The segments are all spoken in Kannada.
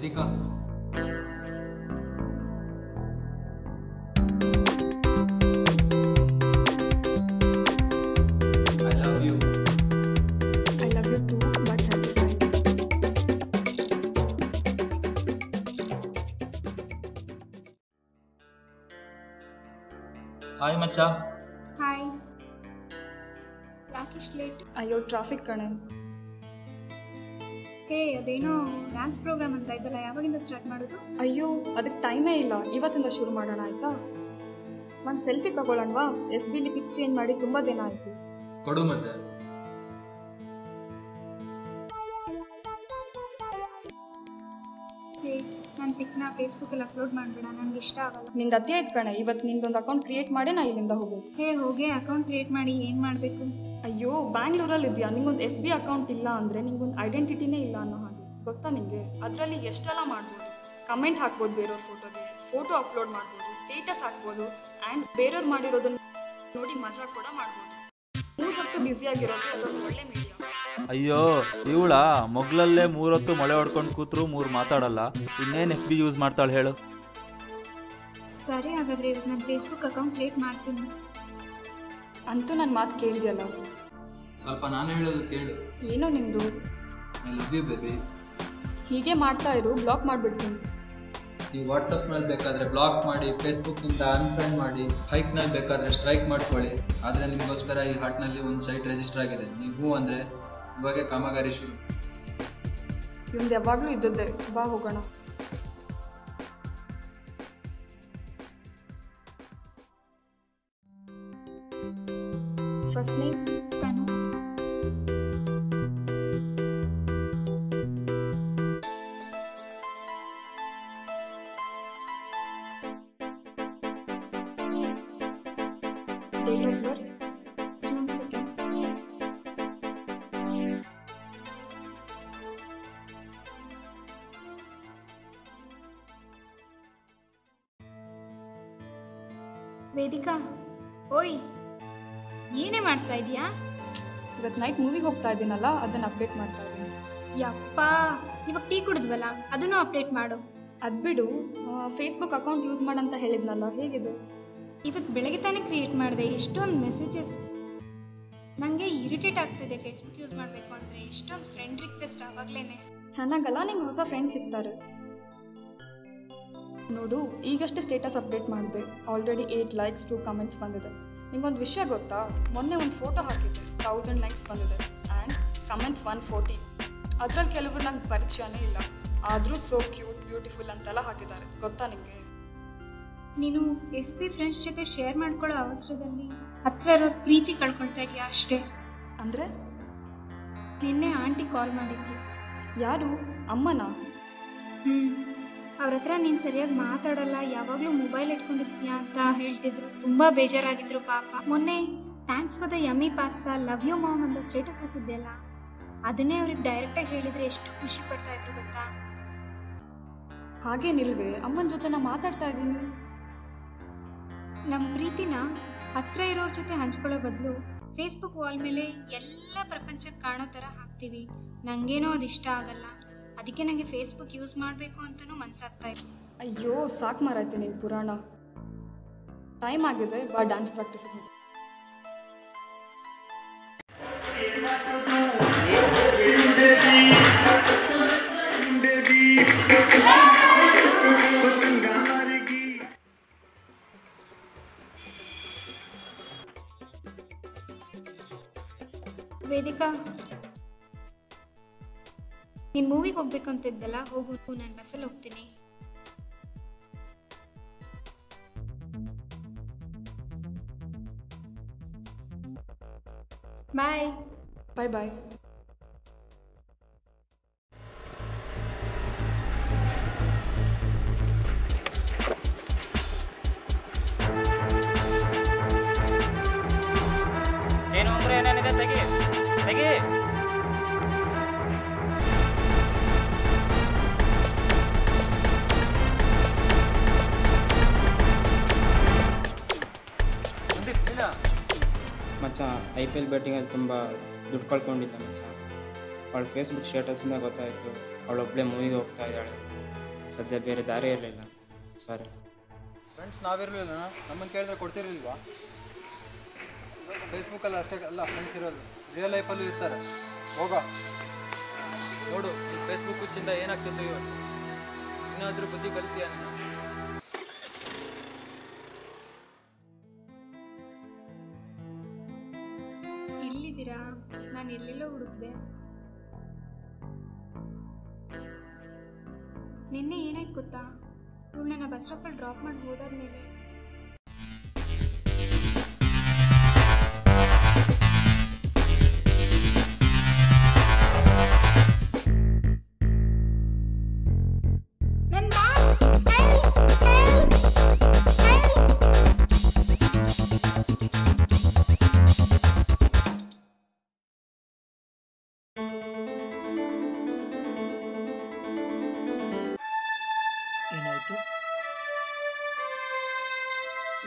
Vedika, I love you. I love you too, but has a time. Hi ಮಚ್ಚ. ಹಾಯ್. ಯಾಕಿಷ್ಟು ಲೇಟ್? ಅಯ್ಯೋ ಟ್ರಾಫಿಕ್ ಕಣೆ. ಹೇ, ಅದೇನೋ ಡ್ಯಾನ್ಸ್ ಪ್ರೋಗ್ರಾಮ್ ಅಂತ ಇದ್ದಲ್ಲ, ಯಾವಾಗಿಂದ ಸ್ಟಾರ್ಟ್ ಮಾಡೋದು? ಅಯ್ಯೋ ಅದಕ್ಕೆ ಟೈಮೇ ಇಲ್ಲ, ಇವತ್ತಿಂದ ಶುರು ಮಾಡೋಣ ಆಯ್ತಾ? ಒಂದು ಸೆಲ್ಫಿ ತಗೊಳ್ಳೋಣವಾ? FB ಲಿ ಪಿಕ್ ಚೇಂಜ್ ಮಾಡಿ ತುಂಬ ದಿನ ಆಯಿತು. ಕೊಡು ಮತ್ತೆ. ಹೇ, ನನ್ನ ಪಿಕ್ನ ಫೇಸ್ಬುಕ್ಕಲ್ಲಿ ಅಪ್ಲೋಡ್ ಮಾಡಬೇಡ, ನನಗೆ ಇಷ್ಟ ಆಗಲ್ಲ. ನಿಂದು ಅತಿ ಆಯ್ತು ಕಣೆ, ಇವತ್ತು ನಿಂದೊಂದು ಅಕೌಂಟ್ ಕ್ರಿಯೇಟ್ ಮಾಡಿ ನಾ ಇಲ್ಲಿಂದ ಹೋಗೋದು. ಹೇ, ಹೋಗಿ ಅಕೌಂಟ್ ಕ್ರಿಯೇಟ್ ಮಾಡಿ ಏನು ಮಾಡಬೇಕು? ಅಯ್ಯೋ ಬ್ಯಾಂಗ್ಳೂರಲ್ಲಿ ಇದೆಯಾ, ನಿಂಗೊಂದು FB ಅಕೌಂಟ್ ಇಲ್ಲ ಅಂದರೆ ನಿಂಗೊಂದು ಐಡೆಂಟಿಟಿನೇ ಇಲ್ಲ ಅನ್ನೋ ಹಾಗೆ ಗೊತ್ತಾ ನಿಂಗೆ? ಅದರಲ್ಲಿ ಎಷ್ಟೆಲ್ಲ ಮಾಡ್ಬೋದು, ಕಮೆಂಟ್ ಹಾಕ್ಬೋದು ಬೇರೆಯವ್ರ ಫೋಟೋಗೆ, ಫೋಟೋ ಅಪ್ಲೋಡ್ ಮಾಡ್ಬೋದು, ಸ್ಟೇಟಸ್ ಹಾಕ್ಬೋದು, ಆ್ಯಂಡ್ ಬೇರೆಯವ್ರು ಮಾಡಿರೋದನ್ನ ನೋಡಿ ಮಜಾ ಕೂಡ ಮಾಡ್ಬೋದು. 3 ಹೊತ್ತು ಬ್ಯುಸಿಯಾಗಿರೋದು ಅದೊಂದು ಒಳ್ಳೆ ಮೀಡಿಯಾ. ಅಯ್ಯೋ ಇವಳ ಮೊಗ್ಲಲ್ಲೇ 3 ಹೊತ್ತು ಮೊಳೆ ಹೊಡ್ಕೊಂಡು ಕೂತ್ರು 3 ಮಾತಾಡಲ್ಲ, ಇನ್ನೇನು FB ಯೂಸ್ ಮಾಡ್ತಾಳೆ ಹೇಳು? ಸರಿ, ಹಾಗಾದರೆ ಇವತ್ತು ನಾನು ಫೇಸ್ಬುಕ್ ಅಕೌಂಟ್ ಕ್ರಿಯೇಟ್ ಮಾಡ್ತೀನಿ. ಅಂತೂ ನನ್ನ ಮಾತು ಕೇಳಿದೆಯಲ್ಲ? ಸ್ವಲ್ಪ ನಾನು ಹೇಳೋದು ಕೇಳು. ಏನೋ ನಿಂದು? I love you baby. ಹೀಗೆ ಮಾಡ್ತಾ ಇರು, ಬ್ಲಾಕ್ ಮಾಡಿಬಿಡ್ತೀನಿ. ನೀವು ವಾಟ್ಸಪ್ನಲ್ಲಿ ಬೇಕಾದರೆ ಬ್ಲಾಕ್ ಮಾಡಿ, ಫೇಸ್ಬುಕ್ನಿಂದ ಅನ್ಫ್ರೆಂಡ್ ಮಾಡಿ, ಹೈಕ್ನಲ್ಲಿ ಬೇಕಾದರೆ ಸ್ಟ್ರೈಕ್ ಮಾಡ್ಕೊಳ್ಳಿ. ಆದರೆ ನಿಮಗೋಸ್ಕರ ಈ ಹಾಟ್ನಲ್ಲಿ ಒಂದು ಸೈಟ್ ರಿಜಿಸ್ಟರ್ ಆಗಿದೆ. ನೀವು ಅಂದರೆ ಇವಾಗೆ ಕಾಮಗಾರಿ ಶುರು. ಇವ್ದು ಯಾವಾಗಲೂ ಇದ್ದದ್ದೇ, ಬಾ ಹೋಗೋಣ. ಫಸ್ಟ್ ನೇಮ್ ತಾನು. Date of birth June 2nd. Vedika, ಓಯ್, ಏನೇ ಮಾಡ್ತಾ ಇದೀಯಾ? ಇವತ್ತು ನೈಟ್ ಮೂವಿಗೆ ಹೋಗ್ತಾ ಇದ್ದೀನಲ್ಲ, ಅದನ್ನು ಅಪ್ಡೇಟ್ ಮಾಡ್ತಾ ಇದ್ದೀನಿ. ಯಪ್ಪ, ಇವಾಗ ಟೀ ಕುಡಿದ್ವಲ್ಲ, ಅದನ್ನು ಅಪ್ಡೇಟ್ ಮಾಡು. ಅದು ಬಿಡು, ಫೇಸ್ಬುಕ್ ಅಕೌಂಟ್ ಯೂಸ್ ಮಾಡಂತ ಹೇಳಿದ್ನಲ್ಲ, ಹೇಗಿದೆ? ಇವತ್ತು ಬೆಳಗ್ಗೆ ತಾನೇ ಕ್ರಿಯೇಟ್ ಮಾಡಿದೆ, ಎಷ್ಟೊಂದು ಮೆಸೇಜಸ್. ನನಗೆ ಇರಿಟೇಟ್ ಆಗ್ತಿದೆ ಫೇಸ್ಬುಕ್ ಯೂಸ್ ಮಾಡಬೇಕು ಅಂದರೆ. ಎಷ್ಟೊಂದು ಫ್ರೆಂಡ್ ರಿಕ್ವೆಸ್ಟ್ ಆವಾಗಲೇ. ಚೆನ್ನಾಗಲ್ಲ, ನಿಂಗೆ ಹೊಸ ಫ್ರೆಂಡ್ಸ್ ಸಿಗ್ತಾರೆ. ನೋಡು, ಈಗಷ್ಟೇ ಸ್ಟೇಟಸ್ ಅಪ್ಡೇಟ್ ಮಾಡಿದೆ, ಆಲ್ರೆಡಿ 8 ಲೈಕ್ಸ್ 2 ಕಮೆಂಟ್ಸ್ ಬಂದಿದೆ. ನಿಂಗೊಂದು ವಿಷಯ ಗೊತ್ತಾ? ಮೊನ್ನೆ ಒಂದು ಫೋಟೋ ಹಾಕಿದ್ದೆ, 1000 ಲೈಕ್ಸ್ ಬಂದಿದೆ, ಆ್ಯಂಡ್ ಕಮೆಂಟ್ಸ್ 140. ಅದರಲ್ಲಿ ಕೆಲವರು ನಂಗೆ ಪರಿಚಯನೇ ಇಲ್ಲ, ಆದರೂ ಸೋ ಕ್ಯೂಟ್, ಬ್ಯೂಟಿಫುಲ್ ಅಂತೆಲ್ಲ ಹಾಕಿದ್ದಾರೆ. ಗೊತ್ತಾ ನಿಮಗೆ? ನೀನು FB ಫ್ರೆಂಡ್ಸ್ ಜೊತೆ ಶೇರ್ ಮಾಡ್ಕೊಳ್ಳೋ ಅವಸರದಲ್ಲಿ ಹತ್ರ ಇರೋರು ಪ್ರೀತಿ ಕಳ್ಕೊಳ್ತಾ ಇದೆಯಾ ಅಷ್ಟೇ. ಅಂದರೆ? ನಿನ್ನೆ ಆಂಟಿ ಕಾಲ್ ಮಾಡಿದ್ರು. ಯಾರು? ಅಮ್ಮನಾ? ಅವ್ರ ಹತ್ರ ನೀನು ಸರಿಯಾಗಿ ಮಾತಾಡಲ್ಲ, ಯಾವಾಗಲೂ ಮೊಬೈಲ್ ಇಟ್ಕೊಂಡಿರ್ತೀಯ ಅಂತ ಹೇಳ್ತಿದ್ರು. ತುಂಬ ಬೇಜಾರಾಗಿದ್ರು ಪಾಪ. ಮೊನ್ನೆ thanks for the yummy pasta, love you mom ಅಂತ ಸ್ಟೇಟಸ್ ಹಾಕಿದ್ದೆಲ್ಲ, ಅದನ್ನೇ ಅವ್ರಿಗೆ ಡೈರೆಕ್ಟಾಗಿ ಹೇಳಿದರೆ ಎಷ್ಟು ಖುಷಿ ಪಡ್ತಾ ಇದ್ರು ಗೊತ್ತಾ? ಹಾಗೇನಿಲ್ವೇ, ಅಮ್ಮನ ಜೊತೆ ನಾ ಮಾತಾಡ್ತಾ ಇದ್ದೀನಿ. ನಮ್ಮ ಪ್ರೀತಿನ ಹತ್ರ ಇರೋರ ಜೊತೆ ಹಂಚ್ಕೊಳ್ಳೋ ಬದಲು ಫೇಸ್ಬುಕ್ ವಾಲ್ ಮೇಲೆ ಎಲ್ಲ ಪ್ರಪಂಚಕ್ಕೆ ಕಾಣೋ ಥರ ಹಾಕ್ತೀವಿ. ನನಗೇನೋ ಅದು ಇಷ್ಟ ಆಗಲ್ಲ. ಅದಕ್ಕೆ ನನಗೆ ಫೇಸ್ಬುಕ್ ಯೂಸ್ ಮಾಡಬೇಕು ಅಂತಲೂ ಮನಸ್ಸಾಗ್ತಾ ಇದೆ. ಅಯ್ಯೋ ಸಾಕು ಮಾರಾಯ್ತು ನಿನ್ನ ಪುರಾಣ. ಟೈಮ್ ಆಗಿದೆ, ಬಾ ಡ್ಯಾನ್ಸ್ ಪ್ರಾಕ್ಟೀಸ್. ವೇದಿಕಾ, ನೀನು ಮೂವಿಗೆ ಹೋಗ್ಬೇಕು ಅಂತಿದ್ದಲ್ಲ, ಹೋಗು. ನಾನು ಬಸ್ಸಲ್ಲಿ ಹೋಗ್ತೀನಿ. ಬಾಯ್. ಬಾಯ್ ಬಾಯ್. ಏನು ಅಂದ್ರೆ ಏನೇನಿದೆ ತೆಗಿ ತೆಗಿ. ಮಚ್ಚ IPL ಬ್ಯಾಟಿಂಗಲ್ಲಿ ತುಂಬ ದುಡ್ಡು ಕಳ್ಕೊಂಡಿದ್ದೆ ಮಚ್ಚ. ಅವಳು ಫೇಸ್ಬುಕ್ ಸ್ಟೇಟಸಿಂದ ಗೊತ್ತಾಯಿತು ಅವಳೊಬ್ಬಳೇ ಮೂವಿಗೆ ಹೋಗ್ತಾ ಇದ್ದಾಳೆ. ಸದ್ಯ ಬೇರೆ ದಾರಿ ಇರಲಿಲ್ಲ. ಸಾರಿ. ಫ್ರೆಂಡ್ಸ್ ನಾವಿರಲಿಲ್ಲ, ನಮ್ಮನ್ನು ಕೇಳಿದ್ರೆ ಕೊಡ್ತಿರ್ಲಿಲ್ವಾ? ಫೇಸ್ಬುಕ್ಕಲ್ಲಿ ಅಷ್ಟೇ ಅಲ್ಲ ಫ್ರೆಂಡ್ಸ್ ಇರೋದು, ರಿಯಲ್ ಲೈಫಲ್ಲೂ ಇರ್ತಾರೆ. ಹೋಗ ನೋಡು, ಈ ಫೇಸ್ಬುಕ್ ಹುಚ್ಚಿಂದ ಏನಾಗ್ತಿತ್ತು ಇವತ್ತು. ಏನಾದರೂ ಬುದ್ಧಿ ಕಲಿತೀಯ ನೀನು? ಎಲ್ಲಿದ್ದೀರಾ? ನಾನು ಎಲ್ಲೆಲ್ಲೋ ಹುಡುಕ್ದೆ. ನಿನ್ನೆ ಏನಾಯ್ತು ಗೊತ್ತಾ? ಇವಳು ನನ್ನ ಬಸ್ ಸ್ಟಾಪಲ್ಲಿ ಡ್ರಾಪ್ ಮಾಡಿ ಹೋದಾದ್ಮೇಲೆ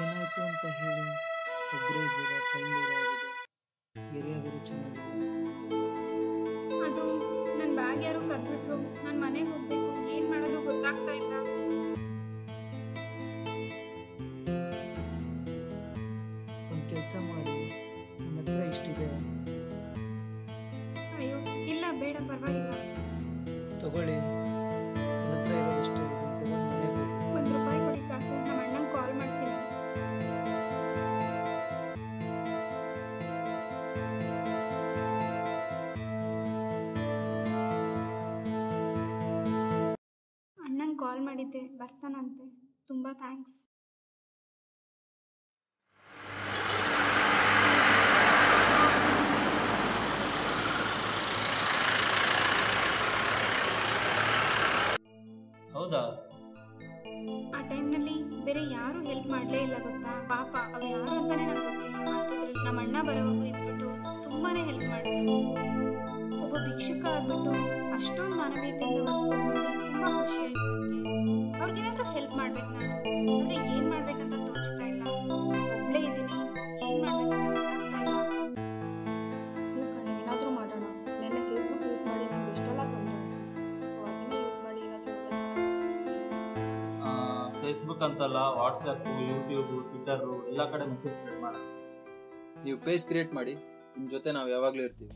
ಏನಾಯಿತು ಅಂತ ಹೇಳಿ. ಒಬ್ಬರೇ ಇದ್ದೀರಾ, ಟೈಮ್ ಬೇರೆ ಆಗಿದೆ, ಏರಿಯಾ ಬೇರೆ ಚೆನ್ನಾಗಿದೆ. ಅದು ನನ್ನ ಬ್ಯಾಗ್ ಯಾರೋ ಕದ್ಬಿಟ್ರು. ನಾನು ಮನೆಗೆ ಹೋಗ್ಬೇಕು, ಏನು ಮಾಡೋದು ಗೊತ್ತಾಗ್ತಾ ಇಲ್ಲ. ಒಂದು ಕೆಲಸ ಮಾಡಿ, ನನ್ನ ಹತ್ರ ಇಷ್ಟಿದೆ, ಅಯ್ಯೋ ಇಲ್ಲ, ಬೇಡ, ಪರವಾಗಿಲ್ಲ. ತಗೊಳ್ಳಿ. ನನ್ನ ಹತ್ರ ಇರೋದಷ್ಟೇ, ತಗೊಂಡು ಮನೆಗೆ ಹೋಗಿ. ₹1 ಕೊಡಿ ಸಾಕು, ನಮ್ಮ ಅಣ್ಣಂಗೆ ಕಾಲ್ ಮಾಡ್ತೀನಿ. ಅಣ್ಣಂಗೆ ಕಾಲ್ ಮಾಡಿದ್ದೆ, ಬರ್ತಾನಂತೆ. ತುಂಬ ಥ್ಯಾಂಕ್ಸ್. ಹೌದಾ? ಆ ಟೈಮ್ನಲ್ಲಿ ಬೇರೆ ಯಾರೂ ಹೆಲ್ಪ್ ಮಾಡಲೇ ಇಲ್ಲ ಗೊತ್ತಾ. ಪಾಪ ಅವ್ರು ಯಾರು ಅಂತಾನೆ ನಂಗೆ ಗೊತ್ತಿಲ್ಲ. ಅಂಥದ್ರಲ್ಲಿ ನಮ್ಮ ಅಣ್ಣ ಬರೋವರೆಗೂ ಇದ್ಬಿಟ್ಟು ತುಂಬಾ ಹೆಲ್ಪ್ ಮಾಡಿದ್ರು. ಒಬ್ಬ ಭಿಕ್ಷುಕ ಆಗ್ಬಿಟ್ಟು ಅಷ್ಟೊಂದು ಮಾನವೀಯತೆಯಿಂದ ವರ್ತಿಸೋದು ನೋಡಿ ತುಂಬ ಖುಷಿ ಆಯ್ತು ನನಗೆ. ಅವ್ರಿಗೇನಾದರೂ ಹೆಲ್ಪ್ ಮಾಡ್ಬೇಕು ನಾನು, ಆದರೆ ಏನು ಮಾಡ್ಬೇಕಂತ ತೋಚ್ತಾ ಇಲ್ಲ. ಒಬ್ಬಳೇ ಇದ್ದೀನಿ, ಏನು ಮಾಡ್ಬೇಕಂತ ಗೊತ್ತಾಗ್ತಾ ಇಲ್ಲ. ಏನಾದರೂ ಮಾಡೋಣ. ನೆನ್ನೆ ಫೇಸ್ಬುಕ್ ಯೂಸ್ ಮಾಡಿ ನಂಗೆ ಎಷ್ಟೆಲ್ಲ ತೊಂದರೆ ಆಯಿತು. ಸೊ ಅದನ್ನೇ ಯೂಸ್ ಮಾಡಿ ಏನಾದರೂ ಫೇಸ್ಬುಕ್ ಅಂತಲ್ಲ, ವಾಟ್ಸಪ್ಪು, ಯೂಟ್ಯೂಬು, ಟ್ವಿಟ್ಟರು ಎಲ್ಲ ಕಡೆ ಮೆಸೇಜ್ ಸ್ಪ್ರೆಡ್ ಮಾಡೋಣ. ನೀವು ಪೇಜ್ ಕ್ರಿಯೇಟ್ ಮಾಡಿ, ನಿಮ್ಮ ಜೊತೆ ನಾವು ಯಾವಾಗಲೂ ಇರ್ತೀವಿ.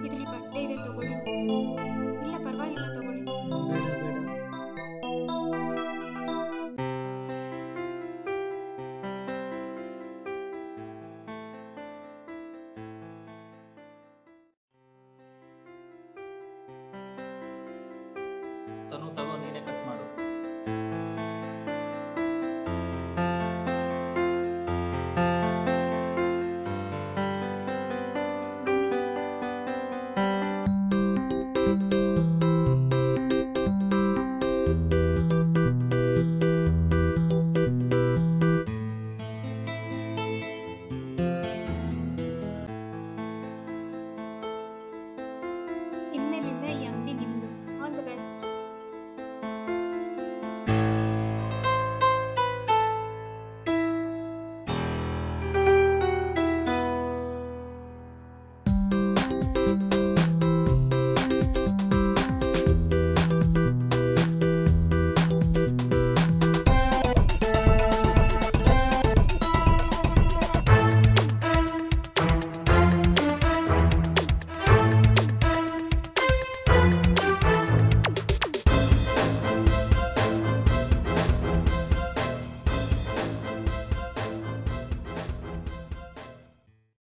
ಇದ್ರಲ್ಲಿ ಬಟ್ಟೆ ಇದೆ, ತಗೊಳ್ಳಿ. ಇಲ್ಲ ಪರವಾಗಿಲ್ಲ, ತಗೊಳ್ಳಿ. ಬೇಡ ಬೇಡ. ತನು ತಗೋ, ನೀನೇ ಕಟ್ ಮಾಡು.